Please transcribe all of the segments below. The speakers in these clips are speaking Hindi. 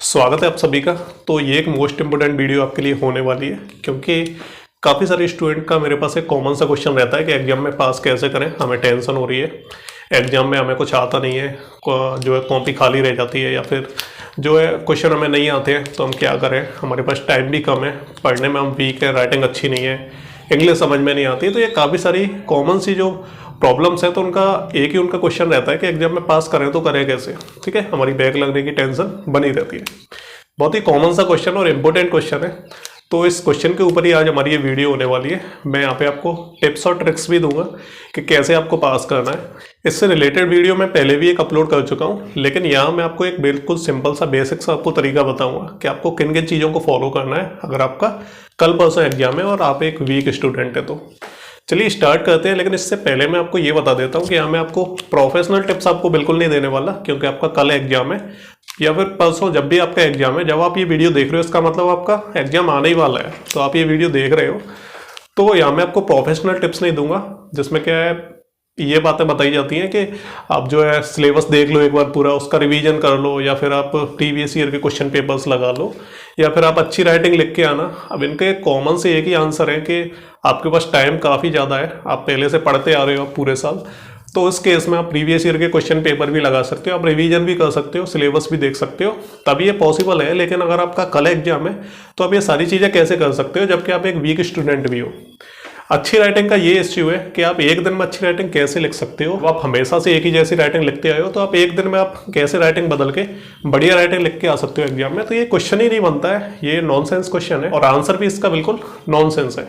स्वागत है आप सभी का। तो ये एक मोस्ट इम्पोर्टेंट वीडियो आपके लिए होने वाली है, क्योंकि काफ़ी सारे स्टूडेंट का मेरे पास एक कॉमन सा क्वेश्चन रहता है कि एग्जाम में पास कैसे करें। हमें टेंशन हो रही है, एग्जाम में हमें कुछ आता नहीं है, जो है कॉपी खाली रह जाती है, या फिर जो है क्वेश्चन हमें नहीं आते हैं, तो हम क्या करें। हमारे पास टाइम भी कम है, पढ़ने में हम वीक है, राइटिंग अच्छी नहीं है, इंग्लिश समझ में नहीं आती। तो ये काफ़ी सारी कॉमन सी जो प्रॉब्लम्स है, तो उनका एक ही उनका क्वेश्चन रहता है कि एग्जाम में पास करें तो करें कैसे। ठीक है, हमारी बैक लगने की टेंशन बनी रहती है। बहुत ही कॉमन सा क्वेश्चन और इम्पोर्टेंट क्वेश्चन है, तो इस क्वेश्चन के ऊपर ही आज हमारी ये वीडियो होने वाली है। मैं यहाँ पे आपको टिप्स और ट्रिक्स भी दूंगा कि कैसे आपको पास करना है। इससे रिलेटेड वीडियो मैं पहले भी एक अपलोड कर चुका हूँ, लेकिन यहाँ मैं आपको एक बिल्कुल सिंपल सा बेसिक सा आपको तरीका बताऊंगा कि आपको किन किन चीज़ों को फॉलो करना है अगर आपका कल परसों एग्जाम है और आप एक वीक स्टूडेंट है। तो चलिए स्टार्ट करते हैं। लेकिन इससे पहले मैं आपको ये बता देता हूँ कि यहाँ मैं आपको प्रोफेशनल टिप्स आपको बिल्कुल नहीं देने वाला, क्योंकि आपका कल एग्जाम है या फिर परसों, जब भी आपका एग्जाम है। जब आप ये वीडियो देख रहे हो इसका मतलब आपका एग्जाम आने ही वाला है, तो आप ये वीडियो देख रहे हो। तो यहाँ मैं आपको प्रोफेशनल टिप्स नहीं दूंगा, जिसमें क्या है ये बातें बताई जाती हैं कि आप जो है सिलेबस देख लो एक बार पूरा, उसका रिवीजन कर लो, या फिर आप प्रीवियस ईयर के क्वेश्चन पेपर्स लगा लो, या फिर आप अच्छी राइटिंग लिख के आना। अब इनके कॉमन से एक ही आंसर है कि आपके पास टाइम काफ़ी ज़्यादा है, आप पहले से पढ़ते आ रहे हो पूरे साल। तो इस केस में आप प्रीवियस ईयर के क्वेश्चन पेपर भी लगा सकते हो, आप रिवीजन भी कर सकते हो, सिलेबस भी देख सकते हो, तभी ये पॉसिबल है। लेकिन अगर आपका कल एग्जाम है तो आप ये सारी चीज़ें कैसे कर सकते हो जबकि आप एक वीक स्टूडेंट भी हो। अच्छी राइटिंग का ये इश्यू है कि आप एक दिन में अच्छी राइटिंग कैसे लिख सकते हो। आप हमेशा से एक ही जैसी राइटिंग लिखते आए हो, तो आप एक दिन में आप कैसे राइटिंग बदल के बढ़िया राइटिंग लिख के आ सकते हो एग्जाम में। तो ये क्वेश्चन ही नहीं बनता है, ये नॉनसेंस क्वेश्चन है और आंसर भी इसका बिल्कुल नॉनसेंस है।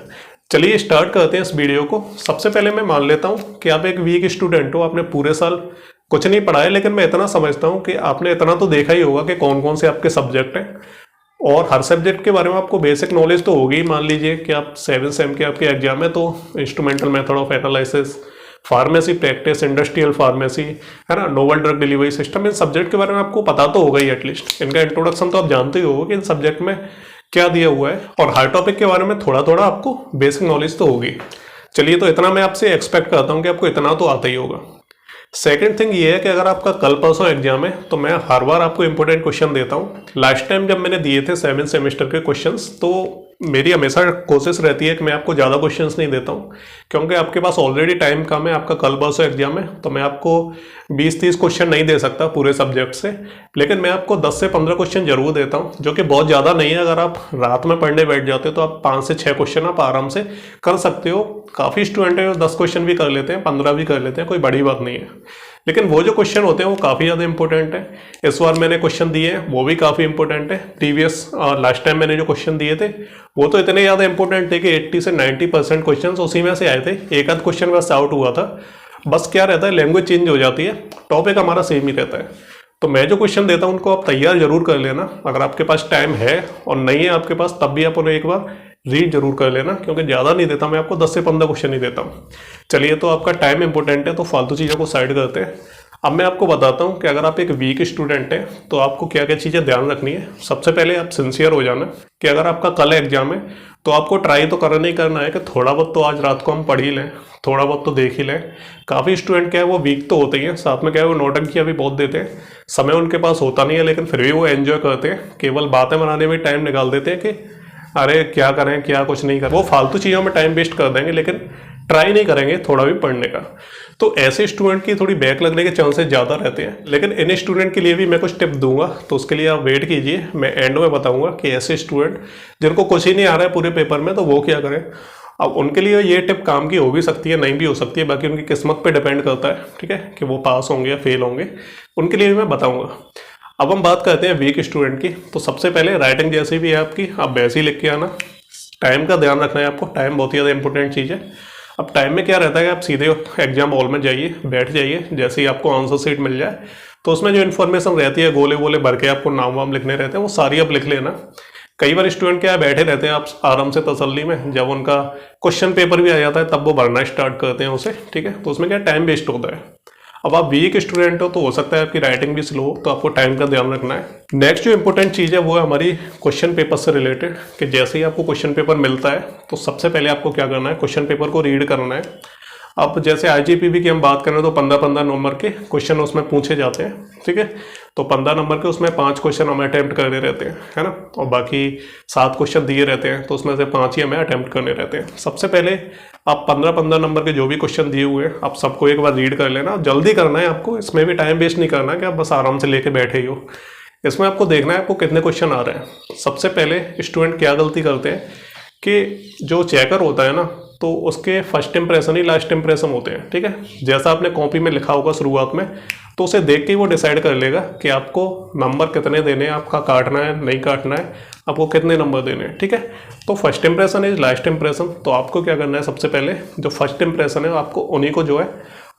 चलिए स्टार्ट करते हैं इस वीडियो को। सबसे पहले मैं मान लेता हूँ कि आप एक वीक स्टूडेंट हो, आपने पूरे साल कुछ नहीं पढ़ा है, लेकिन मैं इतना समझता हूँ कि आपने इतना तो देखा ही होगा कि कौन कौन से आपके सब्जेक्ट हैं, और हर सब्जेक्ट के बारे में आपको बेसिक नॉलेज तो होगी। मान लीजिए कि आप 7th सेम के आपके एग्जाम है, तो instrumental method of analysis, pharmacy practice, industrial pharmacy, है ना, नोवल ड्रग डिलीवरी सिस्टम, इन सब्जेक्ट के बारे में आपको पता तो होगा ही एटलीस्ट। इनका इंट्रोडक्शन तो आप जानते ही हो कि इन सब्जेक्ट में क्या दिया हुआ है, और हर टॉपिक के बारे में थोड़ा थोड़ा आपको बेसिक नॉलेज तो होगी। चलिए, तो इतना मैं आपसे एक्सपेक्ट करता हूँ कि आपको इतना तो आता ही होगा। सेकंड थिंग ये है कि अगर आपका कल परसों एग्जाम है तो मैं हर बार आपको इंपॉर्टेंट क्वेश्चन देता हूँ। लास्ट टाइम जब मैंने दिए थे 7th सेमेस्टर के क्वेश्चंस, तो मेरी हमेशा कोशिश रहती है कि मैं आपको ज़्यादा क्वेश्चंस नहीं देता हूँ, क्योंकि आपके पास ऑलरेडी टाइम कम है, आपका कल परसों एग्जाम है, तो मैं आपको 20-30 क्वेश्चन नहीं दे सकता पूरे सब्जेक्ट से। लेकिन मैं आपको 10 से 15 क्वेश्चन जरूर देता हूँ, जो कि बहुत ज़्यादा नहीं है। अगर आप रात में पढ़ने बैठ जाते हो तो आप 5 से 6 क्वेश्चन आप आराम से कर सकते हो। काफ़ी स्टूडेंट है 10 क्वेश्चन भी कर लेते हैं, 15 भी कर लेते हैं, कोई बड़ी बात नहीं है। लेकिन वो जो क्वेश्चन होते हैं वो काफ़ी ज़्यादा इंपॉर्टेंट है। इस बार मैंने क्वेश्चन दिए हैं वो भी काफ़ी इंपॉर्टेंट है। प्रीवियस लास्ट टाइम मैंने जो क्वेश्चन दिए थे वो तो इतने ज़्यादा इंपॉर्टेंट थे कि 80 से 90% क्वेश्चन उसी में से आए थे। एक आध क्वेश्चन बस आउट हुआ था, बस क्या रहता है लैंग्वेज चेंज हो जाती है, टॉपिक हमारा सेम ही रहता है। तो मैं जो क्वेश्चन देता हूँ उनको आप तैयार जरूर कर लेना। अगर आपके पास टाइम है और नहीं है आपके पास, तब भी आप उन्हें एक बार रीड जरूर कर लेना, क्योंकि ज़्यादा नहीं देता मैं आपको, 10 से 15 क्वेश्चन ही देता हूँ। चलिए, तो आपका टाइम इंपॉर्टेंट है, तो फालतू चीज़ों को साइड करते हैं। अब मैं आपको बताता हूँ कि अगर आप एक वीक स्टूडेंट हैं तो आपको क्या क्या चीज़ें ध्यान रखनी है। सबसे पहले आप सिंसियर हो जाना कि अगर आपका कल एग्जाम है तो आपको ट्राई तो करना ही करना है कि थोड़ा बहुत तो आज रात को हम पढ़ ही लें, थोड़ा बहुत तो देख ही लें। काफ़ी स्टूडेंट क्या है वो वीक तो होते ही हैं, साथ में क्या है वो नौटंकियाँ भी बहुत देते हैं। समय उनके पास होता नहीं है, लेकिन फिर भी वो एंजॉय करते हैं, केवल बातें बनाने में टाइम निकाल देते हैं कि अरे क्या करें क्या कुछ नहीं करें। वो फालतू चीज़ों में टाइम वेस्ट कर देंगे, लेकिन ट्राई नहीं करेंगे थोड़ा भी पढ़ने का। तो ऐसे स्टूडेंट की थोड़ी बैक लगने के चांसेस ज़्यादा रहते हैं। लेकिन इन स्टूडेंट के लिए भी मैं कुछ टिप दूंगा, तो उसके लिए आप वेट कीजिए, मैं एंड में बताऊंगा कि ऐसे स्टूडेंट जिनको कुछ ही नहीं आ रहा है पूरे पेपर में, तो वो क्या करें। अब उनके लिए ये टिप काम की हो भी सकती है, नहीं भी हो सकती है, बाकी उनकी किस्मत पे डिपेंड करता है, ठीक है, कि वो पास होंगे या फेल होंगे। उनके लिए भी मैं बताऊँगा। अब हम बात करते हैं वीक स्टूडेंट की। तो सबसे पहले राइटिंग जैसी भी है आपकी, आप वैसे ही लिख के आना। टाइम का ध्यान रखना है आपको, टाइम बहुत ही ज़्यादा इंपॉर्टेंट चीज़ है। अब टाइम में क्या रहता है कि आप सीधे एग्जाम हॉल में जाइए, बैठ जाइए, जैसे ही आपको आंसर शीट मिल जाए तो उसमें जो इन्फॉर्मेशन रहती है गोले गोले भर के आपको नाम वाम लिखने रहते हैं, वो सारी आप लिख लेना। कई बार स्टूडेंट क्या बैठे रहते हैं आप आराम से तसल्ली में, जब उनका क्वेश्चन पेपर भी आ जाता है तब वो भरना स्टार्ट करते हैं उसे, ठीक है, तो उसमें क्या टाइम वेस्ट होता है। अब आप वीक स्टूडेंट हो तो हो सकता है आपकी राइटिंग भी स्लो हो, तो आपको टाइम का ध्यान रखना है। नेक्स्ट जो इंपॉर्टेंट चीज़ है वो है हमारी क्वेश्चन पेपर से रिलेटेड, कि जैसे ही आपको क्वेश्चन पेपर मिलता है तो सबसे पहले आपको क्या करना है, क्वेश्चन पेपर को रीड करना है। अब जैसे IGPB की हम बात करें तो 15-15 नंबर के क्वेश्चन उसमें पूछे जाते हैं, ठीक है। तो 15 नंबर के उसमें 5 क्वेश्चन हमें अटैम्प्ट करने रहते हैं, है ना, और बाकी 7 क्वेश्चन दिए रहते हैं, तो उसमें से 5 ही हमें अटैम्प्ट करने रहते हैं। सबसे पहले आप 15-15 नंबर के जो भी क्वेश्चन दिए हुए हैं आप सबको एक बार रीड कर लेना। जल्दी करना है आपको, इसमें भी टाइम वेस्ट नहीं करना है कि आप बस आराम से लेके बैठे ही हो। इसमें आपको देखना है आपको कितने क्वेश्चन आ रहे हैं। सबसे पहले स्टूडेंट क्या गलती करते हैं कि जो चेकर होता है ना, तो उसके फर्स्ट इंप्रेशन ही लास्ट इंप्रेशन होते हैं, ठीक है। जैसा आपने कॉपी में लिखा होगा शुरुआत में, तो उसे देख के ही वो डिसाइड कर लेगा कि आपको नंबर कितने देने हैं, आपका काटना है नहीं काटना है, आपको कितने नंबर देने हैं, ठीक है। तो first impression is last impression. तो आपको क्या करना है, सबसे पहले जो फर्स्ट इंप्रेशन है आपको उन्हीं को जो है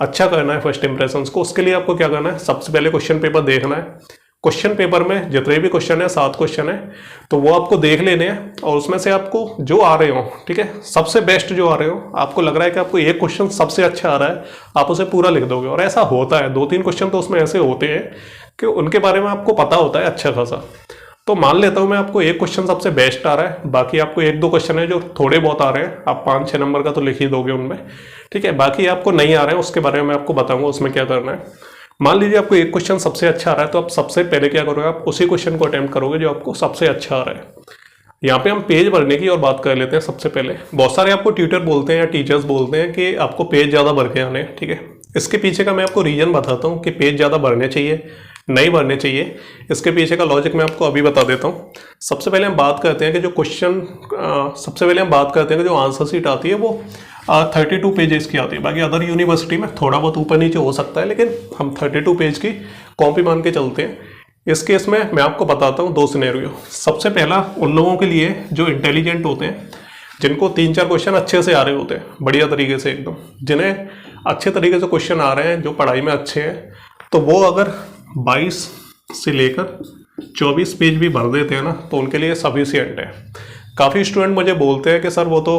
अच्छा करना है, फर्स्ट इंप्रेशन को। उसके लिए आपको क्या करना है, सबसे पहले क्वेश्चन पेपर देखना है। क्वेश्चन पेपर में जितने भी क्वेश्चन है, 7 क्वेश्चन है, तो वो आपको देख लेने हैं और उसमें से आपको जो आ रहे हो, ठीक है, सबसे बेस्ट जो आ रहे हो, आपको लग रहा है कि आपको एक क्वेश्चन सबसे अच्छा आ रहा है, आप उसे पूरा लिख दोगे। और ऐसा होता है, 2-3 क्वेश्चन तो उसमें ऐसे होते हैं कि उनके बारे में आपको पता होता है अच्छा खासा। तो मान लेता हूं मैं आपको एक क्वेश्चन सबसे बेस्ट आ रहा है, बाकी आपको 1-2 क्वेश्चन है जो थोड़े बहुत आ रहे हैं, आप 5-6 नंबर का तो लिख ही दोगे उनमें, ठीक है। बाकी आपको नहीं आ रहे हैं, उसके बारे में मैं आपको बताऊंगा उसमें क्या करना है। मान लीजिए आपको एक क्वेश्चन सबसे अच्छा आ रहा है, तो आप सबसे पहले क्या करोगे, आप उसी क्वेश्चन को अटेम्प्ट करोगे जो आपको सबसे अच्छा आ रहा है। यहाँ पे हम पेज भरने की और बात कर लेते हैं। सबसे पहले बहुत सारे आपको ट्यूटर बोलते हैं या टीचर्स बोलते हैं कि आपको पेज ज़्यादा भर के आने, ठीक है। इसके पीछे का मैं आपको रीजन बताता हूँ कि पेज ज़्यादा भरने चाहिए नहीं भरने चाहिए। इसके पीछे का लॉजिक मैं आपको अभी बता देता हूँ। सबसे पहले हम बात करते हैं कि जो आंसर शीट आती है वो 32 पेजेस की आती है। बाकी अदर यूनिवर्सिटी में थोड़ा बहुत ऊपर नीचे हो सकता है, लेकिन हम 32 पेज की कॉपी मान के चलते हैं। इस केस में मैं आपको बताता हूँ 2 सिनेरियो। सबसे पहला उन लोगों के लिए जो इंटेलिजेंट होते हैं, जिनको 3-4 क्वेश्चन अच्छे से आ रहे होते हैं बढ़िया तरीके से एकदम, जिन्हें अच्छे तरीके से क्वेश्चन आ रहे हैं, जो पढ़ाई में अच्छे हैं, तो वो अगर 22 से लेकर 24 पेज भी भर देते हैं ना, तो उनके लिए सफिशिएंट है। काफ़ी स्टूडेंट मुझे बोलते हैं कि सर वो तो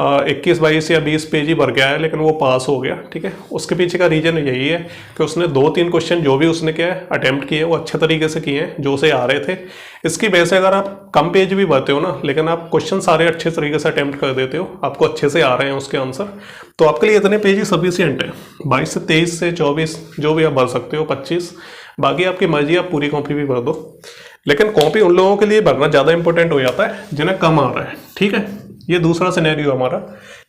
21, 22 या 20 पेज ही भर के आया लेकिन वो पास हो गया, ठीक है। उसके पीछे का रीजन यही है कि उसने 2-3 क्वेश्चन जो भी उसने किया है अटेम्प्ट किए वो अच्छे तरीके से किए हैं, जो उसे आ रहे थे। इसकी वजह से अगर आप कम पेज भी भरते हो ना, लेकिन आप क्वेश्चन सारे अच्छे तरीके से अटेम्प्ट कर देते हो, आपको अच्छे से आ रहे हैं उसके आंसर, तो आपके लिए इतने पेज ही सफिशिएंट है। 22 से 23 से 24 जो भी आप भर सकते हो, 25, बाकी आपकी मर्जी, आप पूरी कॉपी भी भर दो। लेकिन कॉपी उन लोगों के लिए भरना ज़्यादा इंपॉर्टेंट हो जाता है जिन्हें कम आ रहा है, ठीक है। ये दूसरा सिनेरियो हमारा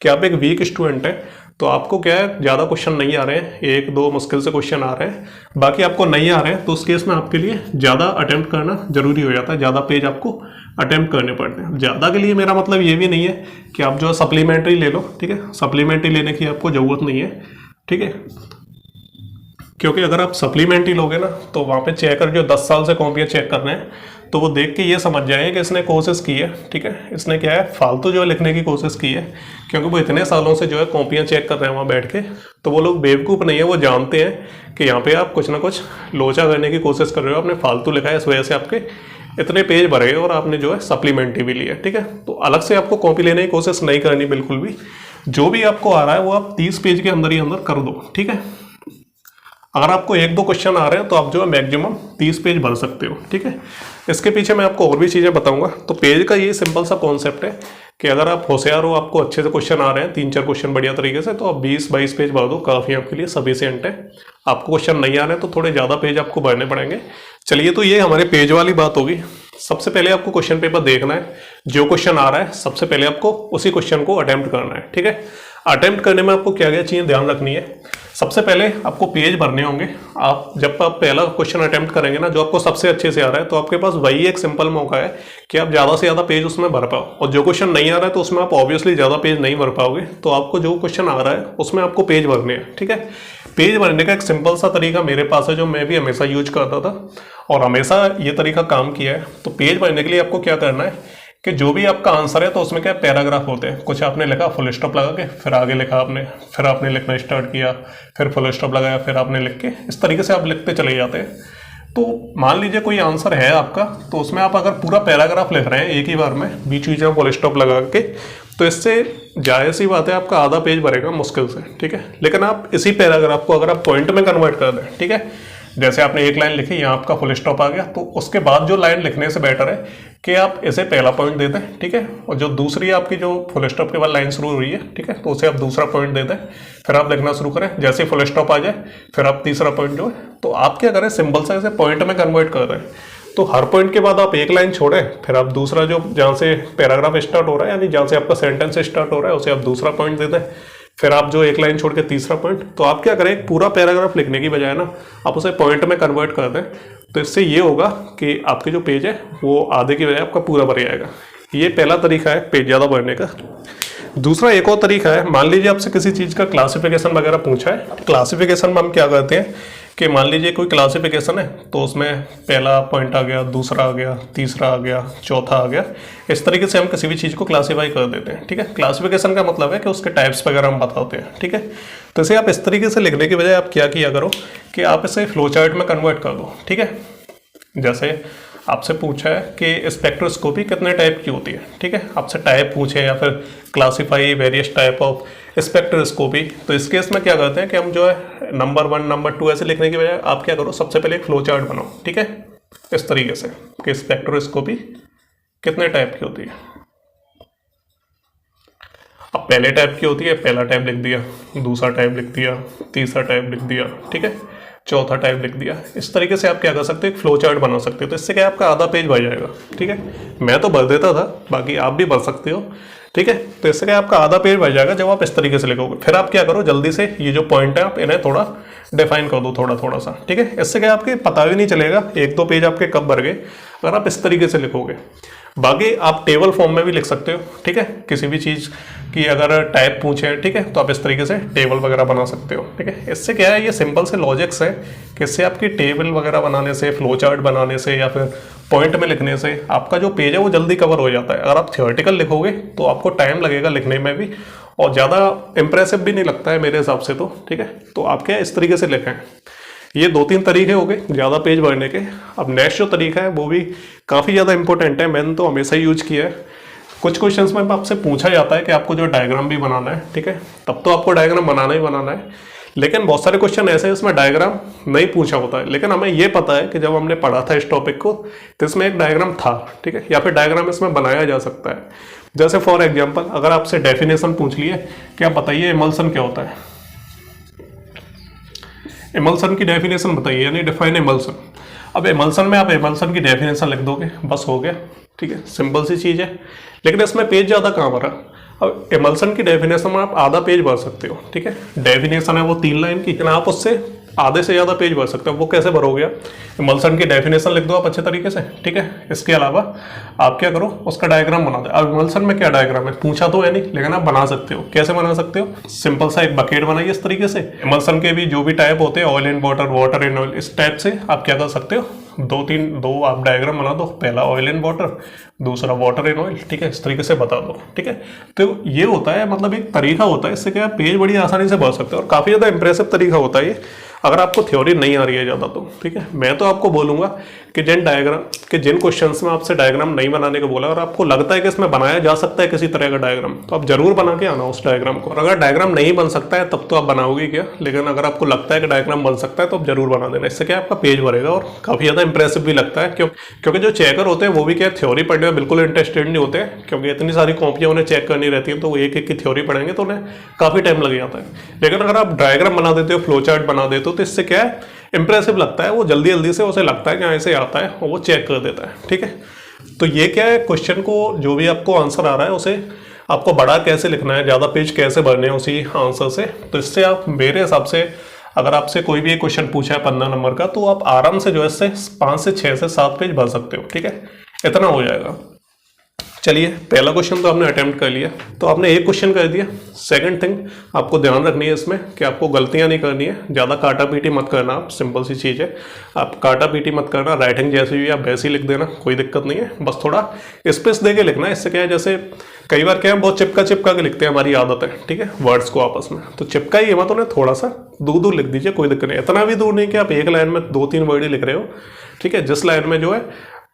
कि आप एक वीक स्टूडेंट है, तो आपको क्या है, ज़्यादा क्वेश्चन नहीं आ रहे हैं, 1-2 मुश्किल से क्वेश्चन आ रहे हैं, बाकी आपको नहीं आ रहे हैं, तो उस केस में आपके लिए ज़्यादा अटेम्प्ट करना जरूरी हो जाता है, ज़्यादा पेज आपको अटेम्प्ट करने पड़ते हैं। ज़्यादा के लिए मेरा मतलब ये भी नहीं है कि आप जो है सप्लीमेंट्री ले लो, ठीक है। सप्लीमेंट्री लेने की आपको ज़रूरत नहीं है, ठीक है, क्योंकि अगर आप सप्लीमेंट्री लोगे ना, तो वहाँ पे चेकर जो 10 साल से कॉपियाँ चेक कर रहे हैं, तो वो देख के ये समझ जाएंगे कि इसने कोशिश की है, ठीक है। इसने क्या है, फालतू जो है लिखने की कोशिश की है, क्योंकि वो इतने सालों से जो है कॉपियाँ चेक कर रहे हैं वहाँ बैठ के। तो वो लोग बेवकूफ़ नहीं है, वो जानते हैं कि यहाँ पे आप कुछ ना कुछ लोचा करने की कोशिश कर रहे हो, आपने फालतू लिखा है, इस वजह से आपके इतने पेज भर गए और आपने जो है सप्लीमेंट्री भी लिया, ठीक है। तो अलग से आपको कॉपी लेने की कोशिश नहीं करनी बिल्कुल भी। जो भी आपको आ रहा है वो आप 30 पेज के अंदर ही अंदर कर दो, ठीक है। अगर आपको 1-2 क्वेश्चन आ रहे हैं तो आप जो है मैक्सिमम 30 पेज भर सकते हो, ठीक है। इसके पीछे मैं आपको और भी चीज़ें बताऊंगा। तो पेज का ये सिंपल सा कॉन्सेप्ट है कि अगर आप होशियार हो, आपको अच्छे से क्वेश्चन आ रहे हैं, 3-4 क्वेश्चन बढ़िया तरीके से, तो आप 20-22 पेज भर दो, काफ़ी आपके लिए सफिशिएंट है। आपको क्वेश्चन नहीं आ रहे हैं तो थोड़े ज़्यादा पेज आपको भरने पड़ेंगे। चलिए, तो ये हमारे पेज वाली बात होगी। सबसे पहले आपको क्वेश्चन पेपर देखना है, जो क्वेश्चन आ रहा है सबसे पहले आपको उसी क्वेश्चन को अटेम्प्ट करना है, ठीक है। अटेम्प्ट करने में आपको क्या क्या चीज़ें ध्यान रखनी है। सबसे पहले आपको पेज भरने होंगे। आप जब आप पहला क्वेश्चन अटेम्प्ट करेंगे ना, जो आपको सबसे अच्छे से आ रहा है, तो आपके पास वही एक सिंपल मौका है कि आप ज़्यादा से ज़्यादा पेज उसमें भर पाओ। और जो क्वेश्चन नहीं आ रहा है तो उसमें आप ऑब्वियसली ज़्यादा पेज नहीं भर पाओगे, तो आपको जो क्वेश्चन आ रहा है उसमें आपको पेज भरने हैं, ठीक है। पेज भरने का एक सिंपल सा तरीका मेरे पास है, जो मैं भी हमेशा यूज करता था और हमेशा ये तरीका काम किया है। तो पेज भरने के लिए आपको क्या करना है कि जो भी आपका आंसर है, तो उसमें क्या पैराग्राफ होते हैं। कुछ आपने लिखा, फुल स्टॉप लगा के फिर आगे लिखा आपने, फिर आपने लिखना स्टार्ट किया, फिर फुल स्टॉप लगाया, फिर आपने लिख के, इस तरीके से आप लिखते चले जाते हैं। तो मान लीजिए कोई आंसर है आपका, तो उसमें आप अगर पूरा पैराग्राफ लिख रहे हैं एक ही बार में, बीच बीच में फुल स्टॉप लगा के, तो इससे जाहिर सी बात है आपका आधा पेज भरेगा मुश्किल से, ठीक है। लेकिन आप इसी पैराग्राफ को अगर आप पॉइंट में कन्वर्ट कर दें, ठीक है, जैसे आपने एक लाइन लिखी, यहाँ आपका फुल स्टॉप आ गया, तो उसके बाद जो लाइन लिखने से बेटर है कि आप इसे पहला पॉइंट दे दें, ठीक है, और जो दूसरी आपकी जो फुल स्टॉप के बाद लाइन शुरू हो रही है, ठीक है, तो उसे आप दूसरा पॉइंट दे दें। फिर आप लिखना शुरू करें, जैसे फुल स्टॉप आ जाए फिर आप तीसरा पॉइंट जो है, तो आप क्या करें, सिंपल सा इसे पॉइंट में कन्वर्ट कर रहे हैं। तो हर पॉइंट के बाद आप एक लाइन छोड़ें, फिर आप दूसरा जो जहाँ से पैराग्राफ स्टार्ट हो रहा है, यानी जहाँ से आपका सेंटेंस स्टार्ट हो रहा है, उसे आप दूसरा पॉइंट दे दें। फिर आप जो एक लाइन छोड़ के तीसरा पॉइंट, तो आप क्या करें, पूरा पैराग्राफ लिखने की बजाय ना आप उसे पॉइंट में कन्वर्ट कर दें। तो इससे ये होगा कि आपके जो पेज है वो आधे की बजाय आपका पूरा भर जाएगा। ये पहला तरीका है पेज ज़्यादा भरने का। दूसरा एक और तरीका है, मान लीजिए आपसे किसी चीज़ का क्लासिफिकेशन वगैरह पूछा है। क्लासिफिकेशन में हम क्या करते हैं कि मान लीजिए कोई क्लासिफिकेशन है, तो उसमें पहला पॉइंट आ गया, दूसरा आ गया, तीसरा आ गया, चौथा आ गया, इस तरीके से हम किसी भी चीज़ को क्लासीफाई कर देते हैं, ठीक है। क्लासिफिकेशन का मतलब है कि उसके टाइप्स वगैरह हम बताते हैं, ठीक है। तो इसे आप इस तरीके से लिखने की बजाय आप क्या किया करो कि आप इसे फ्लो चार्ट में कन्वर्ट कर दो, ठीक है। जैसे आपसे पूछा है कि स्पेक्ट्रोस्कोपी कितने टाइप की होती है, ठीक है, आपसे टाइप पूछे या फिर classify various type of spectroscopy, तो इस केस में क्या करते हैं कि हम जो है नंबर 1 नंबर 2 ऐसे लिखने की बजाय आप क्या करो, सबसे पहले एक फ्लो चार्ट बनाओ, ठीक है, इस तरीके से कि स्पेक्ट्रोस्कोपी कितने टाइप की होती है। अब पहले टाइप की होती है, पहला टाइप लिख दिया, दूसरा टाइप लिख दिया, तीसरा टाइप लिख दिया, ठीक है, चौथा टाइप लिख दिया। इस तरीके से आप क्या कर सकते हो, एक फ्लो चार्ट बना सकते हो। तो इससे क्या आपका आधा पेज भर जाएगा, ठीक है। मैं तो भर देता था, बाकी आप भी भर सकते हो, ठीक है। तो इससे क्या आपका आधा पेज भर जाएगा जब आप इस तरीके से लिखोगे। फिर आप क्या करो, जल्दी से ये जो पॉइंट है आप इन्हें थोड़ा डिफाइन कर दो, थोड़ा थोड़ा सा, ठीक है। इससे क्या आपके पता भी नहीं चलेगा एक दो पेज आपके कब भर गए, अगर आप इस तरीके से लिखोगे। बाकी आप टेबल फॉर्म में भी लिख सकते हो, ठीक है, किसी भी चीज़ की अगर टाइप पूछे, ठीक है, तो आप इस तरीके से टेबल वगैरह बना सकते हो, ठीक है। इससे क्या है, ये सिंपल से लॉजिक्स है कि इससे आपकी टेबल वगैरह बनाने से, फ्लो चार्ट बनाने से या फिर पॉइंट में लिखने से आपका जो पेज है वो जल्दी कवर हो जाता है। अगर आप थियोरेटिकल लिखोगे तो आपको टाइम लगेगा लिखने में भी, और ज़्यादा इंप्रेसिव भी नहीं लगता है मेरे हिसाब से, तो ठीक है। तो आप क्या इस तरीके से लिखें। ये 2-3 तरीके हो गए ज़्यादा पेज भरने के। अब नेक्स्ट जो तरीका है वो भी काफ़ी ज़्यादा इंपॉर्टेंट है, मैंने तो हमेशा यूज किया है। कुछ क्वेश्चंस में आपसे पूछा जाता है कि आपको जो डायग्राम भी बनाना है, ठीक है, तब तो आपको डायग्राम बनाना ही बनाना है। लेकिन बहुत सारे क्वेश्चन ऐसे हैं इसमें डायग्राम नहीं पूछा होता है, लेकिन हमें ये पता है कि जब हमने पढ़ा था इस टॉपिक को तो इसमें एक डायग्राम था, ठीक है, या फिर डायग्राम इसमें बनाया जा सकता है। जैसे फॉर एग्जाम्पल अगर आपसे डेफिनेशन पूछ लिए कि आप बताइए इमल्सन क्या होता है, इमल्सन की डेफिनेशन बताइए, यानी डिफाइन इमल्सन। अब इमल्सन में आप इमल्सन की डेफिनेशन लिख दोगे, बस हो गया, ठीक है, सिंपल सी चीज़ है। लेकिन इसमें पेज ज़्यादा कहाँ भरा। अब इमल्सन की डेफिनेशन में आप आधा पेज भर सकते हो, ठीक है, डेफिनेशन है वो 3 लाइन की, लेकिन आप उससे आधे से ज़्यादा पेज भर सकते हो। वो कैसे भरोगे, इमल्सन की डेफिनेशन लिख दो आप अच्छे तरीके से, ठीक है। इसके अलावा आप क्या करो, उसका डायग्राम बना दो। अब इमल्सन में क्या डायग्राम है पूछा तो है नहीं, लेकिन आप बना सकते हो। कैसे बना सकते हो, सिंपल सा एक बकेट बनाइए इस तरीके से। इमल्सन के भी जो भी टाइप होते हैं, oil in water, water in oil, इस टाइप से आप क्या कर सकते हो, 2 आप डायग्राम बना दो। पहला ऑयल इन वाटर, दूसरा वाटर इन ऑयल, ठीक है, इस तरीके से बता दो, ठीक है। तो ये होता है, मतलब एक तरीका होता है, इससे क्या पेज बड़ी आसानी से भर सकते हो और काफ़ी ज़्यादा इंप्रेसिव तरीका होता है ये, अगर आपको थ्योरी नहीं आ रही है ज़्यादा तो, ठीक है। मैं तो आपको बोलूँगा कि जिन क्वेश्चंस में आपसे डायग्राम नहीं बनाने को बोला और आपको लगता है कि इसमें बनाया जा सकता है किसी तरह का डायग्राम, तो आप जरूर बना के आना उस डायग्राम को। और अगर डायग्राम नहीं बन सकता है तब तो आप बनाओगे क्या, लेकिन अगर आपको लगता है कि डायग्राम बन सकता है तो आप जरूर बना देना। इससे क्या आपका पेज भरेगा और काफ़ी ज़्यादा इंप्रेसिव भी लगता है, क्योंकि जो चेकर होते हैं वो भी क्या थ्योरी पढ़ने में बिल्कुल इंटरेस्टेड नहीं होते हैं, क्योंकि इतनी सारी कॉपियाँ उन्हें चेक करनी रहती हैं, तो वो एक एक की थ्योरी पढ़ेंगे तो उन्हें काफ़ी टाइम लग जाता है। लेकिन अगर आप डायग्राम बना देते हो, फ्लो चार्ट बना देते हो, तो इससे क्या है, इंप्रेसिव लगता है, वो जल्दी जल्दी से उसे लगता है कि ऐसे आता है और वो चेक कर देता है, ठीक है। तो ये क्या है, क्वेश्चन को जो भी आपको आंसर आ रहा है उसे आपको बड़ा कैसे लिखना है, ज़्यादा पेज कैसे भरने हैं उसी आंसर से। तो इससे आप मेरे हिसाब से अगर आपसे कोई भी एक क्वेश्चन पूछा है 15 नंबर का, तो आप आराम से जो है इससे 5 से 6 से 7 पेज भर सकते हो, ठीक है, इतना हो जाएगा। चलिए, पहला क्वेश्चन तो आपने अटेम्प्ट कर लिया, तो आपने एक क्वेश्चन कर दिया। सेकंड थिंग आपको ध्यान रखनी है इसमें कि आपको गलतियां नहीं करनी है, ज़्यादा काटा पीटी मत करना। आप सिंपल सी चीज़ है, आप काटा पीटी मत करना, राइटिंग जैसी भी आप वैसी लिख देना, कोई दिक्कत नहीं है, बस थोड़ा स्पेस दे के लिखना है। इससे क्या है, जैसे कई बार क्या है, बहुत चिपका के लिखते हैं, हमारी आदत है, ठीक है, वर्ड्स को आपस में, तो चिपका ही मत, उन्हें थोड़ा सा दूर लिख दीजिए, कोई दिक्कत नहीं। इतना भी दूर नहीं कि आप एक लाइन में 2-3 वर्ड ही लिख रहे हो, ठीक है। जिस लाइन में जो है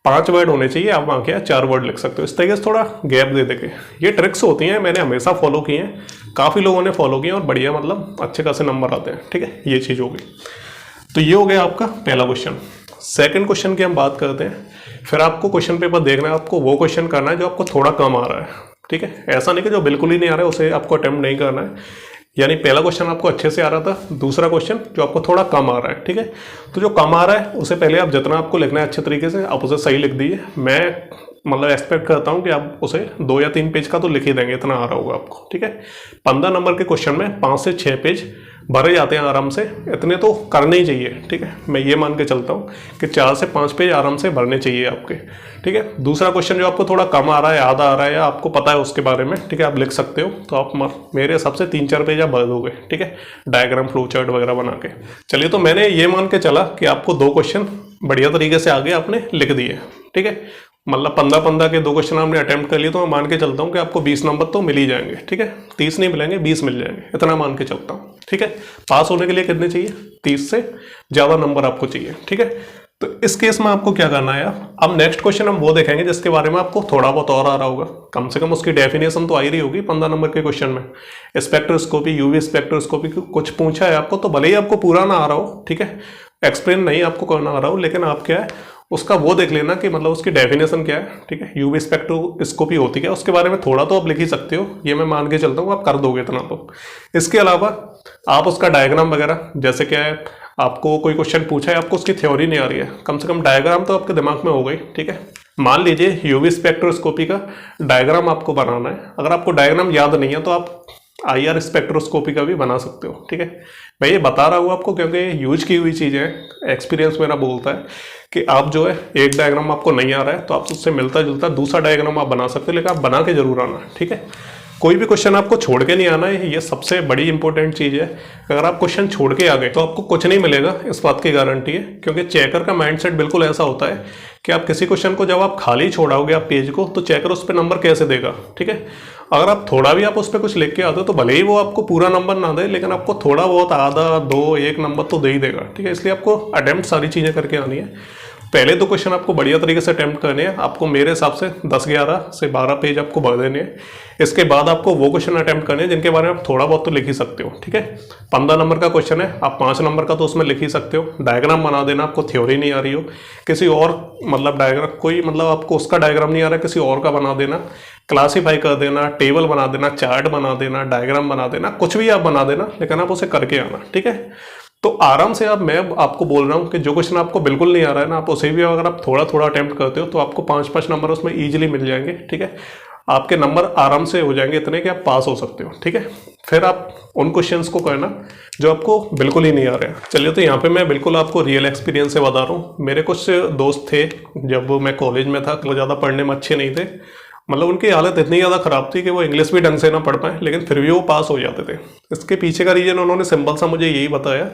5 वर्ड होने चाहिए, आप वहाँ क्या 4 वर्ड लिख सकते हो। इस तरीके से थोड़ा गैप दे देके, ये ट्रिक्स होती हैं, मैंने हमेशा फॉलो की हैं, काफ़ी लोगों ने फॉलो किए और बढ़िया, मतलब अच्छे खासे नंबर आते हैं, ठीक है। ये चीज़ होगी। तो ये हो गया आपका पहला क्वेश्चन। सेकंड क्वेश्चन की हम बात करते हैं। फिर आपको क्वेश्चन पेपर देखना है, आपको वो क्वेश्चन करना है जो आपको थोड़ा कम आ रहा है, ठीक है। ऐसा नहीं कि जो बिल्कुल ही नहीं आ रहा है उसे आपको अटेम्प्ट नहीं करना है। यानी पहला क्वेश्चन आपको अच्छे से आ रहा था, दूसरा क्वेश्चन जो आपको थोड़ा कम आ रहा है, ठीक है। तो जो कम आ रहा है उसे पहले आप जितना आपको लिखना है अच्छे तरीके से आप उसे सही लिख दीजिए। मैं मतलब एक्सपेक्ट करता हूँ कि आप उसे 2 या 3 पेज का तो लिख ही देंगे, इतना आ रहा होगा आपको, ठीक है। 15 नंबर के क्वेश्चन में 5 से 6 पेज भरे जाते हैं आराम से, इतने तो करने ही चाहिए, ठीक है। मैं ये मान के चलता हूँ कि 4 से 5 पेज आराम से भरने चाहिए आपके, ठीक है। दूसरा क्वेश्चन जो आपको थोड़ा कम आ रहा है, आधा आ रहा है, या आपको पता है उसके बारे में, ठीक है, आप लिख सकते हो, तो आप मेरे हिसाब से 3-4 पेज आप भर दोगे, ठीक है, डायग्राम फ्लो चार्ट वगैरह बना के। चलिए, तो मैंने ये मान के चला कि आपको 2 क्वेश्चन बढ़िया तरीके से आगे आपने लिख दिए, ठीक है। मतलब 15-15 के 2 क्वेश्चन आपने अटेम्प्ट कर लिए, तो मैं मान के चलता हूँ कि आपको 20 नंबर तो मिल ही जाएंगे, ठीक है। 30 नहीं मिलेंगे, 20 मिल जाएंगे, इतना मान के चलता हूँ, ठीक है। पास होने के लिए कितने चाहिए? 30 से ज़्यादा नंबर आपको चाहिए, ठीक है। तो इस केस में आपको क्या करना है, अब नेक्स्ट क्वेश्चन हम वो देखेंगे जिसके बारे में आपको थोड़ा बहुत और आ रहा होगा, कम से कम उसकी डेफिनेशन तो आ ही रही होगी 15 नंबर के क्वेश्चन में। स्पेक्ट्रोस्कोपी, यूवी स्पेक्ट्रोस्कोपी कुछ पूछा है आपको, तो भले ही आपको पूरा ना आ रहा हो, ठीक है, एक्सप्लेन नहीं आपको करना आ रहा हो, लेकिन आप क्या है उसका वो देख लेना कि मतलब उसकी डेफिनेशन क्या है, ठीक है। यूवी स्पेक्ट्रोस्कोपी होती है, उसके बारे में थोड़ा तो आप लिख ही सकते हो, ये मैं मान के चलता हूँ आप कर दोगे इतना तो। इसके अलावा आप उसका डायग्राम वगैरह, जैसे क्या है आपको कोई क्वेश्चन पूछा है, आपको उसकी थ्योरी नहीं आ रही है, कम से कम डायग्राम तो आपके दिमाग में हो गई, ठीक है। मान लीजिए यूवी स्पेक्ट्रोस्कोपी का डायग्राम आपको बनाना है, अगर आपको डायग्राम याद नहीं है तो आप IR स्पेक्ट्रोस्कोपी का भी बना सकते हो, ठीक है। मैं ये बता रहा हूँ आपको क्योंकि यूज की हुई चीज़ें हैं, एक्सपीरियंस मेरा बोलता है कि आप जो है एक डायग्राम आपको नहीं आ रहा है तो आप उससे मिलता जुलता दूसरा डायग्राम आप बना सकते हो, लेकिन आप बना के जरूर आना, ठीक है। कोई भी क्वेश्चन आपको छोड़ के नहीं आना है, ये सबसे बड़ी इंपॉर्टेंट चीज़ है। अगर आप क्वेश्चन छोड़ के आ गए तो आपको कुछ नहीं मिलेगा, इस बात की गारंटी है, क्योंकि चेकर का माइंडसेट बिल्कुल ऐसा होता है कि आप किसी क्वेश्चन को जब आप खाली छोड़ाओगे आप पेज को, तो चेकर उस पर नंबर कैसे देगा, ठीक है। अगर आप थोड़ा भी आप उस पर कुछ लिख के आते हो तो भले ही वो आपको पूरा नंबर ना दे, लेकिन आपको थोड़ा बहुत आधा 2 1 नंबर तो दे ही देगा, ठीक है। इसलिए आपको अटेम्प्ट सारी चीज़ें करके आनी है। पहले 2 क्वेश्चन आपको बढ़िया तरीके से अटेम्प्ट करने हैं, आपको मेरे हिसाब से 10-11 से 12 पेज आपको भर देने हैं। इसके बाद आपको वो क्वेश्चन अटेम्प्ट करने हैं जिनके बारे में आप थोड़ा बहुत तो लिख ही सकते हो, ठीक है। 15 नंबर का क्वेश्चन है, आप 5 नंबर का तो उसमें लिख ही सकते हो। डायग्राम बना देना, आपको थ्योरी नहीं आ रही हो, किसी और मतलब डायग्राम कोई मतलब आपको उसका डायग्राम नहीं आ रहा है, किसी और का बना देना, क्लासीफाई कर देना, टेबल बना देना, चार्ट बना देना, डायग्राम बना देना, कुछ भी आप बना देना, लेकिन आप उसे करके आना, ठीक है। तो आराम से आप, मैं आपको बोल रहा हूँ कि जो क्वेश्चन आपको बिल्कुल नहीं आ रहा है ना, आप उसे भी अगर आप थोड़ा थोड़ा अटेम्प्ट करते हो तो आपको 5-5 नंबर उसमें इजीली मिल जाएंगे, ठीक है। आपके नंबर आराम से हो जाएंगे इतने कि आप पास हो सकते हो, ठीक है। फिर आप उन क्वेश्चंस को करना जो आपको बिल्कुल ही नहीं आ रहे हैं। चलिए, तो यहाँ पे मैं बिल्कुल आपको रियल एक्सपीरियंस से बता रहा हूँ। मेरे कुछ दोस्त थे जब मैं कॉलेज में था, वो ज़्यादा पढ़ने में अच्छे नहीं थे, मतलब उनकी हालत इतनी ज़्यादा ख़राब थी कि वो इंग्लिश भी ढंग से ना पढ़ पाए, लेकिन फिर भी वो पास हो जाते थे। इसके पीछे का रीज़न उन्होंने सिंपल सा मुझे यही बताया,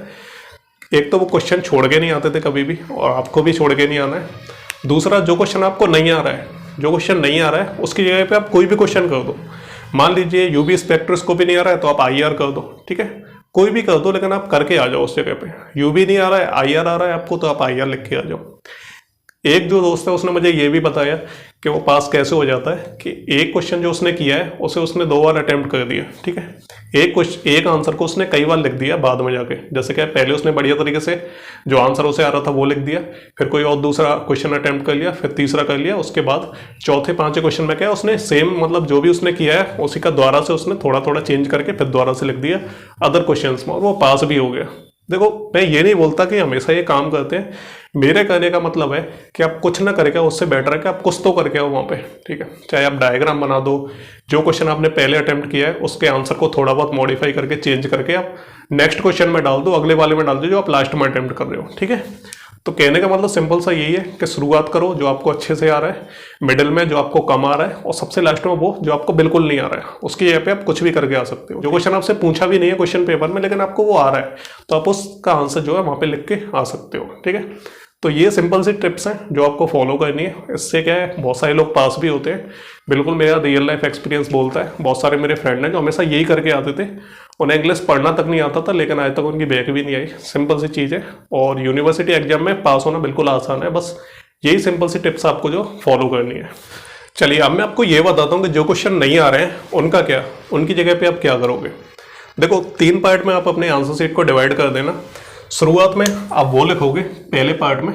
एक तो वो क्वेश्चन छोड़ के नहीं आते थे कभी भी, और आपको भी छोड़ के नहीं आना है। दूसरा, जो क्वेश्चन आपको नहीं आ रहा है, जो क्वेश्चन नहीं आ रहा है उसकी जगह पे आप कोई भी क्वेश्चन कर दो। मान लीजिए यूवी स्पेक्ट्रोस्कोपी नहीं आ रहा है तो आप IR कर दो, ठीक है, कोई भी कर दो, लेकिन आप करके आ जाओ उस जगह पे। यूवी नहीं आ रहा है, IR आ रहा है आपको, तो आप IR लिख के आ जाओ। एक जो दोस्त है उसने मुझे ये भी बताया कि वो पास कैसे हो जाता है कि एक क्वेश्चन जो उसने किया है उसे उसने 2 बार अटेम्प्ट कर दिया, ठीक है। एक आंसर को उसने कई बार लिख दिया बाद में जाके, जैसे कि पहले उसने बढ़िया तरीके से जो आंसर उसे आ रहा था वो लिख दिया, फिर कोई और दूसरा क्वेश्चन अटेम्प्ट कर लिया, फिर तीसरा कर लिया, उसके बाद चौथे 5वें क्वेश्चन में क्या उसने सेम मतलब जो भी उसने किया है उसी का दोबारा से उसने थोड़ा थोड़ा चेंज करके फिर दोबारा से लिख दिया अदर क्वेश्चन में, और वो पास भी हो गया। देखो, मैं ये नहीं बोलता कि हमेशा ये काम करते हैं, मेरे कहने का मतलब है कि आप कुछ ना करके उससे बेटर है कि आप कुछ तो करके आओ वहाँ पे, ठीक है। चाहे आप डायग्राम बना दो, जो क्वेश्चन आपने पहले अटेम्प्ट किया है उसके आंसर को थोड़ा बहुत मॉडिफाई करके चेंज करके आप नेक्स्ट क्वेश्चन में डाल दो, अगले वाले में डाल दो जो आप लास्ट में अटेम्प्ट कर रहे हो, ठीक है। तो कहने का मतलब सिंपल सा यही है कि शुरुआत करो जो आपको अच्छे से आ रहा है, मिडिल में जो आपको कम आ रहा है, और सबसे लास्ट में वो जो आपको बिल्कुल नहीं आ रहा है। उसकी जगह पे आप कुछ भी करके आ सकते हो। जो क्वेश्चन आपसे पूछा भी नहीं है क्वेश्चन पेपर में, लेकिन आपको वो आ रहा है, तो आप उसका आंसर जो है वहाँ पे लिख के आ सकते हो, ठीक है। तो ये सिंपल सी टिप्स हैं जो आपको फॉलो करनी है। इससे क्या है, बहुत सारे लोग पास भी होते हैं, बिल्कुल मेरा रियल लाइफ एक्सपीरियंस बोलता है। बहुत सारे मेरे फ्रेंड हैं जो हमेशा यही करके आते थे, उन्हें इंग्लिश पढ़ना तक नहीं आता था, लेकिन आज तक उनकी बैक भी नहीं आई। सिंपल सी चीज़ है, और यूनिवर्सिटी एग्जाम में पास होना बिल्कुल आसान है, बस यही सिंपल सी टिप्स आपको जो फॉलो करनी है। चलिए, अब मैं आपको ये बताता हूँ कि जो क्वेश्चन नहीं आ रहे हैं उनका क्या, उनकी जगह पे आप क्या करोगे। देखो, 3 पार्ट में आप अपने आंसर शीट को डिवाइड कर देना। शुरुआत में आप वो लिखोगे पहले पार्ट में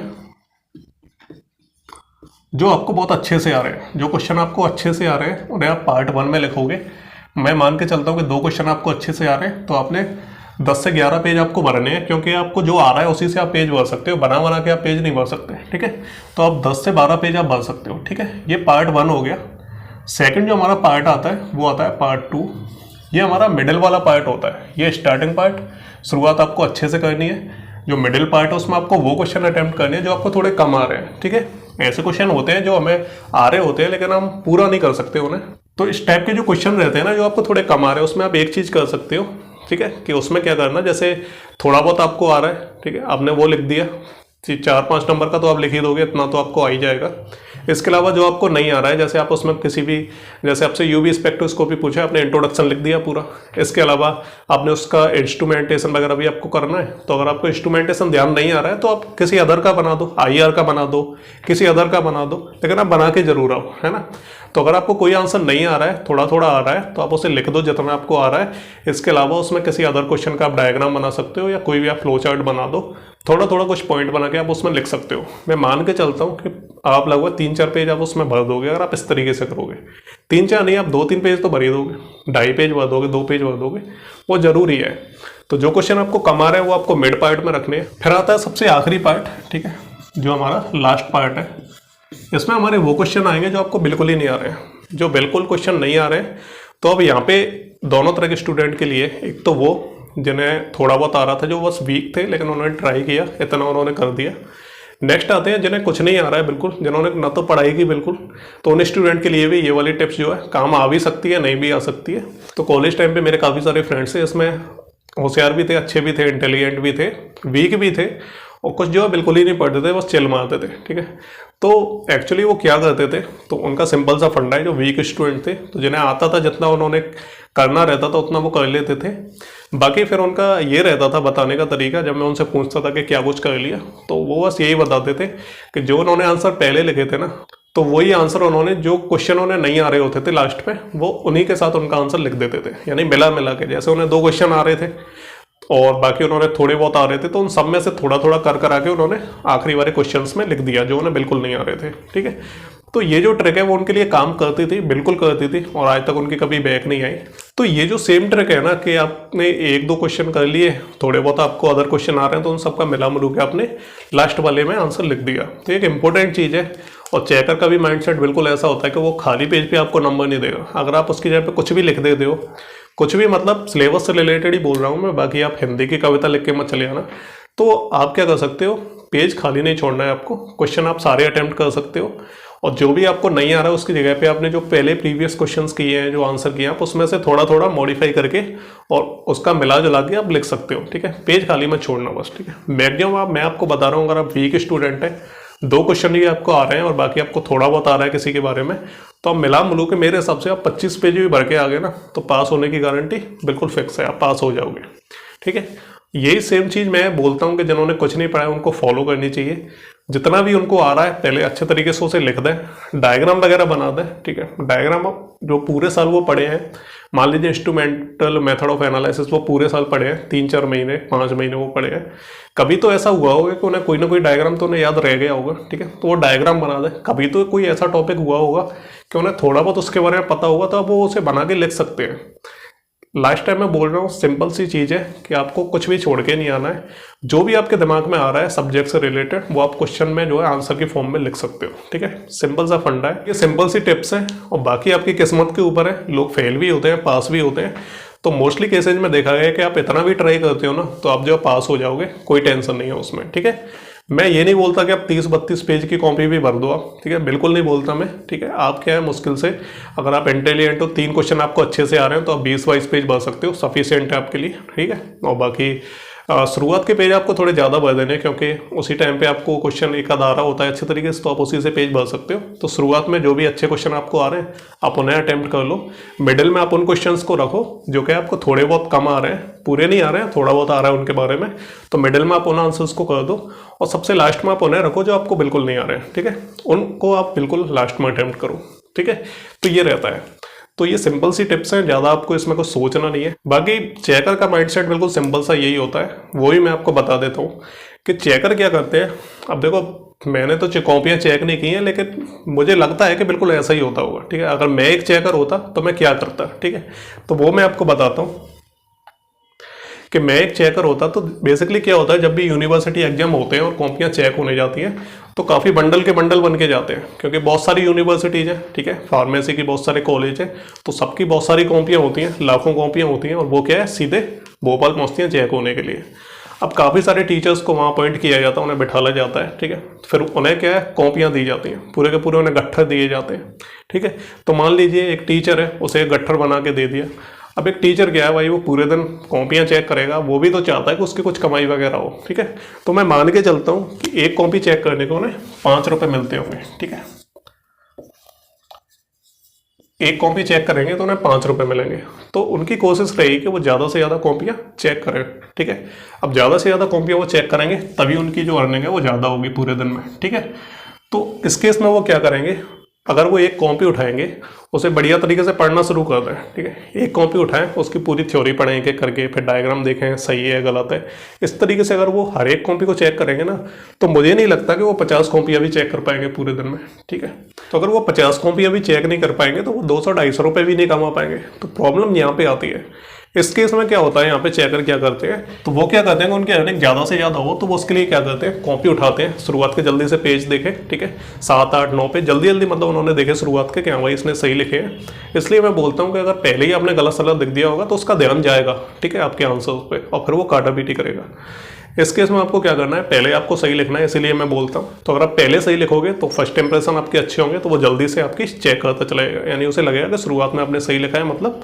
जो आपको बहुत अच्छे से आ रहे हैं, जो क्वेश्चन आपको अच्छे से आ रहे हैं उन्हें आप पार्ट 1 में लिखोगे। मैं मान के चलता हूँ कि 2 क्वेश्चन आपको अच्छे से आ रहे हैं तो आपने 10 से 11 पेज आपको भरने हैं, क्योंकि आपको जो आ रहा है उसी से आप पेज भर सकते हो, बना के आप पेज नहीं भर सकते। ठीक है, तो आप 10 से 12 पेज आप भर सकते हो। ठीक है, ये पार्ट 1 हो गया। सेकंड जो हमारा पार्ट आता है वो आता है पार्ट 2। ये हमारा मिडिल वाला पार्ट होता है। ये स्टार्टिंग पार्ट, शुरुआत आपको अच्छे से करनी है। जो मिडिल पार्ट है उसमें आपको वो क्वेश्चन अटेम्प्ट करने हैं जो आपको थोड़े कम आ रहे हैं। ठीक है, ऐसे क्वेश्चन होते हैं जो हमें आ रहे होते हैं लेकिन हम पूरा नहीं कर सकते उन्हें। तो इस टाइप के जो क्वेश्चन रहते हैं ना, जो आपको थोड़े कम आ रहे हैं, उसमें आप एक चीज़ कर सकते हो। ठीक है, कि उसमें क्या करना, जैसे थोड़ा बहुत आपको आ रहा है, ठीक है, आपने वो लिख दिया, 4-5 नंबर का तो आप लिख ही दोगे, इतना तो आपको आ ही जाएगा। इसके अलावा जो आपको नहीं आ रहा है, जैसे आप उसमें किसी भी, जैसे आपसे यूवी स्पेक्ट्रोस्कोपी पूछा, आपने इंट्रोडक्शन लिख दिया पूरा। इसके अलावा आपने उसका इंस्ट्रूमेंटेशन वगैरह भी आपको करना है। तो अगर आपको इंस्ट्रूमेंटेशन ध्यान नहीं आ रहा है तो आप किसी अदर का बना दो, IR का बना दो, किसी अदर का बना दो, लेकिन आप बना के जरूर आओ, है ना। तो अगर आपको कोई आंसर नहीं आ रहा है, थोड़ा थोड़ा आ रहा है, तो आप उसे लिख दो जितना आपको आ रहा है। इसके अलावा उसमें किसी अदर क्वेश्चन का आप डायग्राम बना सकते हो या कोई भी आप फ्लो चार्ट बना दो, थोड़ा थोड़ा कुछ पॉइंट बना के आप उसमें लिख सकते हो। मैं मान के चलता हूँ कि आप लगभग 3-4 पेज आप उसमें भर दोगे अगर आप इस तरीके से करोगे। 3-4 नहीं, आप 2-3 पेज तो भर ही दोगे, 2.5 पेज भर दोगे, 2 पेज भर दोगे, वो जरूरी है। तो जो क्वेश्चन आपको कम आ रहे हैं वो आपको मिड पार्ट में रखने हैं। फिर आता है सबसे आखिरी पार्ट, ठीक है, जो हमारा लास्ट पार्ट है। इसमें हमारे वो क्वेश्चन आएंगे जो आपको बिल्कुल ही नहीं आ रहे हैं। जो बिल्कुल क्वेश्चन नहीं आ रहे हैं, तो अब यहाँ पे दोनों तरह के स्टूडेंट के लिए, एक तो वो जिन्हें थोड़ा बहुत आ रहा था, जो बस वीक थे लेकिन उन्होंने ट्राई किया, इतना उन्होंने कर दिया। नेक्स्ट आते हैं जिन्हें कुछ नहीं आ रहा है बिल्कुल, जिन्होंने ना तो पढ़ाई की बिल्कुल, तो उन स्टूडेंट के लिए भी ये वाली टिप्स जो है काम आ भी सकती है, नहीं भी आ सकती है। तो कॉलेज टाइम पे मेरे काफ़ी सारे फ्रेंड्स हैं, इसमें होशियार भी थे, अच्छे भी थे, इंटेलिजेंट भी थे, वीक भी थे, और कुछ जो है बिल्कुल ही नहीं पढ़ते थे, बस चिल मारते थे। ठीक है, तो एक्चुअली वो क्या करते थे, तो उनका सिंपल सा फंडा है। जो वीक स्टूडेंट थे, तो जिन्हें आता था, जितना उन्होंने करना रहता था उतना वो कर लेते थे। बाकी फिर उनका ये रहता था बताने का तरीका, जब मैं उनसे पूछता था कि क्या कुछ कर लिया, तो वो बस यही बताते थे कि जो उन्होंने आंसर पहले लिखे थे ना, तो वही आंसर उन्होंने, जो क्वेश्चन उन्हें नहीं आ रहे होते थे लास्ट पे, वो उन्हीं के साथ उनका आंसर लिख देते थे। यानी मिला के, जैसे उन्हें 2 क्वेश्चन आ रहे थे और बाकी उन्होंने थोड़े बहुत आ रहे थे, तो उन सब में से थोड़ा थोड़ा कर आके उन्होंने आखिरी वाले क्वेश्चंस में लिख दिया जो उन्हें बिल्कुल नहीं आ रहे थे। ठीक है, तो ये जो ट्रिक है वो उनके लिए काम करती थी, बिल्कुल करती थी, और आज तक उनकी कभी बैक नहीं आई। तो ये जो सेम ट्रिक है ना, कि आपने 1-2 क्वेश्चन कर लिए, थोड़े बहुत आपको अदर क्वेश्चन आ रहे हैं, तो उन सबका मिला मिलू के आपने लास्ट वाले में आंसर लिख दिया। तो एक इंपॉर्टेंट चीज़ है। और चेकर का भी माइंडसेट बिल्कुल ऐसा होता है कि वो खाली पेज पे आपको नंबर नहीं देगा। अगर आप उसकी जगह पे कुछ भी लिख देते हो, कुछ भी मतलब सिलेबस से रिलेटेड ही बोल रहा हूँ मैं, बाकी आप हिंदी की कविता लिख के मत चले आना, तो आप क्या कर सकते हो, पेज खाली नहीं छोड़ना है आपको, क्वेश्चन आप सारे अटेम्प्ट कर सकते हो। और जो भी आपको नहीं आ रहा है उसकी जगह पे आपने जो पहले प्रीवियस क्वेश्चंस किए हैं, जो आंसर किए हैं, आप उसमें से थोड़ा थोड़ा मॉडिफाई करके और उसका मिला जुला के आप लिख सकते हो। ठीक है, पेज खाली मत छोड़ना बस। ठीक है, मैक्सिमम मैं आपको बता रहा हूँ, अगर आप वीक स्टूडेंट हैं, 2 क्वेश्चन ही आपको आ रहे हैं और बाकी आपको थोड़ा बहुत आ रहा है किसी के बारे में, तो आप मिला मिलू के मेरे हिसाब से आप 25 पेज भी भर के आ गए ना, तो पास होने की गारंटी बिल्कुल फिक्स है, आप पास हो जाओगे। ठीक है, यही सेम चीज़ मैं बोलता हूँ कि जिन्होंने कुछ नहीं पढ़ा है उनको फॉलो करनी चाहिए। जितना भी उनको आ रहा है पहले अच्छे तरीके से उसे लिख दें, डायग्राम वगैरह बना दें। ठीक है, डायग्राम जो पूरे साल वो पढ़े हैं, मान लीजिए इंस्ट्रूमेंटल मेथड ऑफ एनालिसिस वो पूरे साल पढ़े हैं, 3-4 महीने 5 महीने वो पढ़े हैं, कभी तो ऐसा हुआ होगा कि उन्हें कोई ना कोई डायग्राम तो उन्हें याद रह गया होगा। ठीक है, तो वो डायग्राम बना दें। कभी तो कोई ऐसा टॉपिक हुआ होगा कि उन्हें थोड़ा बहुत उसके बारे में पता होगा, तो अब वो उसे बना के लिख सकते हैं। लास्ट टाइम मैं बोल रहा हूँ, सिंपल सी चीज़ है कि आपको कुछ भी छोड़ के नहीं आना है। जो भी आपके दिमाग में आ रहा है सब्जेक्ट से रिलेटेड, वो आप क्वेश्चन में जो है आंसर की फॉर्म में लिख सकते हो। ठीक है, सिंपल सा फंडा है, ये सिंपल सी टिप्स हैं, और बाकी आपकी किस्मत के ऊपर है। लोग फेल भी होते हैं, पास भी होते हैं। तो मोस्टली केसेज में देखा गया है कि आप इतना भी ट्राई करते हो ना, तो आप जो पास हो जाओगे, कोई टेंशन नहीं है उसमें। ठीक है, मैं ये नहीं बोलता कि आप 30-32 पेज की कॉपी भी भर दो आप। ठीक है, बिल्कुल नहीं बोलता मैं। ठीक है, आप क्या है, मुश्किल से अगर आप इंटेलिजेंट हो, 3 क्वेश्चन आपको अच्छे से आ रहे हैं, तो आप 20-22 पेज भर सकते हो, सफिशिएंट है आपके लिए। ठीक है, और बाकी शुरुआत के पेज आपको थोड़े ज़्यादा भर देने, क्योंकि उसी टाइम पे आपको क्वेश्चन एक आध आ रहा होता है अच्छे तरीके से, तो आप उसी से पेज भर सकते हो। तो शुरुआत में जो भी अच्छे क्वेश्चन आपको आ रहे हैं आप उन्हें अटेम्प्ट कर लो। मिडिल में आप उन क्वेश्चंस को रखो जो कि आपको थोड़े बहुत कम आ रहे हैं, पूरे नहीं आ रहे हैं, थोड़ा बहुत आ रहा है उनके बारे में, तो मिडिल में आप उन आंसर्स को कर दो। और सबसे लास्ट में आप उन्हें रखो जो आपको बिल्कुल नहीं आ रहे हैं। ठीक है, उनको आप बिल्कुल लास्ट में अटेम्प्ट करो। ठीक है, तो ये रहता है। तो ये सिंपल सी टिप्स हैं, ज़्यादा आपको इसमें कुछ सोचना नहीं है। बाकी चेकर का माइंडसेट बिल्कुल सिंपल सा यही होता है, वो ही मैं आपको बता देता हूँ कि चेकर क्या करते हैं। अब देखो, मैंने तो कॉपियाँ चेक नहीं की हैं, लेकिन मुझे लगता है कि बिल्कुल ऐसा ही होता होगा। ठीक है, अगर मैं एक चेकर होता तो मैं क्या करता। ठीक है, तो वो मैं आपको बताता हूँ कि मैं एक चेकर होता तो बेसिकली क्या होता है, जब भी यूनिवर्सिटी एग्जाम होते हैं और कॉपियाँ चेक होने जाती हैं तो काफ़ी बंडल के बंडल बन के जाते हैं, क्योंकि बहुत सारी यूनिवर्सिटीज़ हैं। ठीक है, फार्मेसी की बहुत सारे कॉलेज हैं, तो सबकी बहुत सारी कॉपियाँ होती हैं, लाखों कॉपियाँ होती हैं, और वो क्या है, सीधे भोपाल पहुँचती हैं चेक होने के लिए। अब काफ़ी सारे टीचर्स को वहाँ अपॉइंट किया जाता है, उन्हें बिठाला जाता है। ठीक है, फिर उन्हें क्या है, कॉपियाँ दी जाती हैं, पूरे के पूरे उन्हें गट्ठर दिए जाते हैं। ठीक है, तो मान लीजिए एक टीचर है, उसे एक गट्ठर बना के दे दिया। अब एक टीचर क्या है भाई, वो पूरे दिन कॉपियाँ चेक करेगा, वो भी तो चाहता है कि उसकी कुछ कमाई वगैरह हो। ठीक है, तो मैं मान के चलता हूँ कि एक कॉपी चेक करने को उन्हें 5 रुपये मिलते होंगे। ठीक है, एक कॉपी चेक करेंगे तो उन्हें 5 रुपये मिलेंगे, तो उनकी कोशिश रहेगी कि वो ज़्यादा से ज़्यादा कॉपियाँ चेक करें। ठीक है, अब ज़्यादा से ज़्यादा कॉपियाँ वो चेक करेंगे तभी उनकी जो अर्निंग है वो ज़्यादा होगी पूरे दिन में। ठीक है, तो इस केस में वो क्या करेंगे, अगर वो एक कॉपी उठाएंगे, उसे बढ़िया तरीके से पढ़ना शुरू कर दें। ठीक है, एक कॉपी उठाएं, उसकी पूरी थ्योरी पढ़ें एक एक करके, फिर डायग्राम देखें सही है गलत है। इस तरीके से अगर वो हर एक कॉपी को चेक करेंगे ना, तो मुझे नहीं लगता कि वो 50 कॉपियाँ भी चेक कर पाएंगे पूरे दिन में। ठीक है, तो अगर वो 50 कॉपियाँ भी चेक नहीं कर पाएंगे तो वो 200-250 रुपये भी नहीं कमा पाएंगे। तो प्रॉब्लम यहाँ पे आती है। इस केस में क्या होता है, यहाँ पे चेकर क्या करते हैं, तो वो क्या करते हैं, उनकी अर्निंग ज़्यादा से ज़्यादा हो तो वो उसके लिए क्या करते हैं, कॉपी उठाते हैं, शुरुआत के जल्दी से पेज देखें। ठीक है, 7, 8, 9 पेज जल्दी जल्दी मतलब उन्होंने देखे शुरुआत के, क्या भाई इसने सही लिखे हैं। इसलिए मैं बोलता हूँ कि अगर पहले ही आपने गलत सलत लिख दिया होगा तो उसका ध्यान जाएगा। ठीक है, आपके आंसर्स पे, और फिर वो काटापीटी करेगा। इस केस में आपको क्या करना है, पहले आपको सही लिखना है, इसीलिए मैं बोलता हूँ। तो अगर आप पहले सही लिखोगे तो फर्स्ट इंप्रेशन आपके अच्छे होंगे, तो वो जल्दी से आपकी चेक करता चलेगा, यानी उसे लगेगा कि शुरुआत में आपने सही लिखा है, मतलब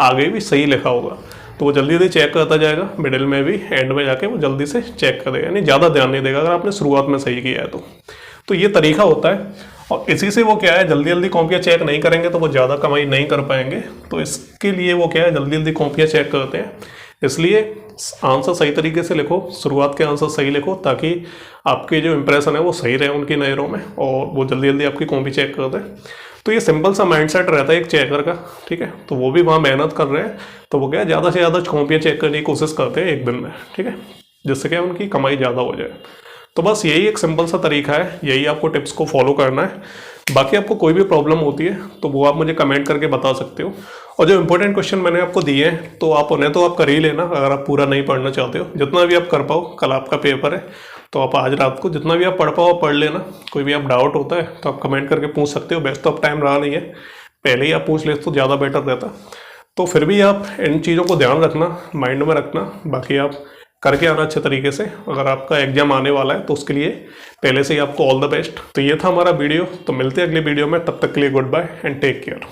आगे भी सही लिखा होगा, तो वो जल्दी जल्दी चेक करता जाएगा, मिडिल में भी, एंड में जाके वो जल्दी से चेक कर देगा, यानी ज़्यादा ध्यान नहीं देगा अगर आपने शुरुआत में सही किया है तो ये तरीका होता है। और इसी से वो क्या है, जल्दी जल्दी कॉपियाँ चेक नहीं करेंगे तो वो ज़्यादा कमाई नहीं कर पाएंगे। तो इसके लिए वो क्या है, जल्दी जल्दी कॉपियाँ चेक करते हैं। इसलिए आंसर सही तरीके से लिखो, शुरुआत के आंसर सही लिखो, ताकि आपके जो इंप्रेशन है वो सही रहे उनकी नज़रों में, और वो जल्दी जल्दी आपकी कॉपी चेक कर दें। तो ये सिंपल सा माइंडसेट रहता है एक चेकर का। ठीक है, तो वो भी वहाँ मेहनत कर रहे हैं, तो वो क्या है, ज़्यादा से ज़्यादा कॉपियाँ चेक करने की कोशिश करते हैं एक दिन में। ठीक है, जिससे क्या उनकी कमाई ज़्यादा हो जाए। तो बस यही एक सिंपल सा तरीका है, यही आपको टिप्स को फॉलो करना है। बाकी आपको कोई भी प्रॉब्लम होती है तो वो आप मुझे कमेंट करके बता सकते हो। और जो इंपॉर्टेंट क्वेश्चन मैंने आपको दिए हैं तो आप उन्हें तो आप कर ही लेना, अगर आप पूरा नहीं पढ़ना चाहते हो। जितना भी आप कर पाओ, कल आपका पेपर है तो आप आज रात को जितना भी आप पढ़ पाओ पढ़ लेना। कोई भी आप डाउट होता है तो आप कमेंट करके पूछ सकते हो। बेस्ट तो अब टाइम रहा नहीं है, पहले ही आप पूछ ले तो ज़्यादा बेटर रहता। तो फिर भी आप इन चीज़ों को ध्यान रखना, माइंड में रखना। बाकी आप करके आना अच्छे तरीके से, अगर आपका एग्जाम आने वाला है तो उसके लिए पहले से ही आपको ऑल द बेस्ट। तो ये था हमारा वीडियो, तो मिलते हैं अगले वीडियो में, तब तक के लिए goodbye and take care.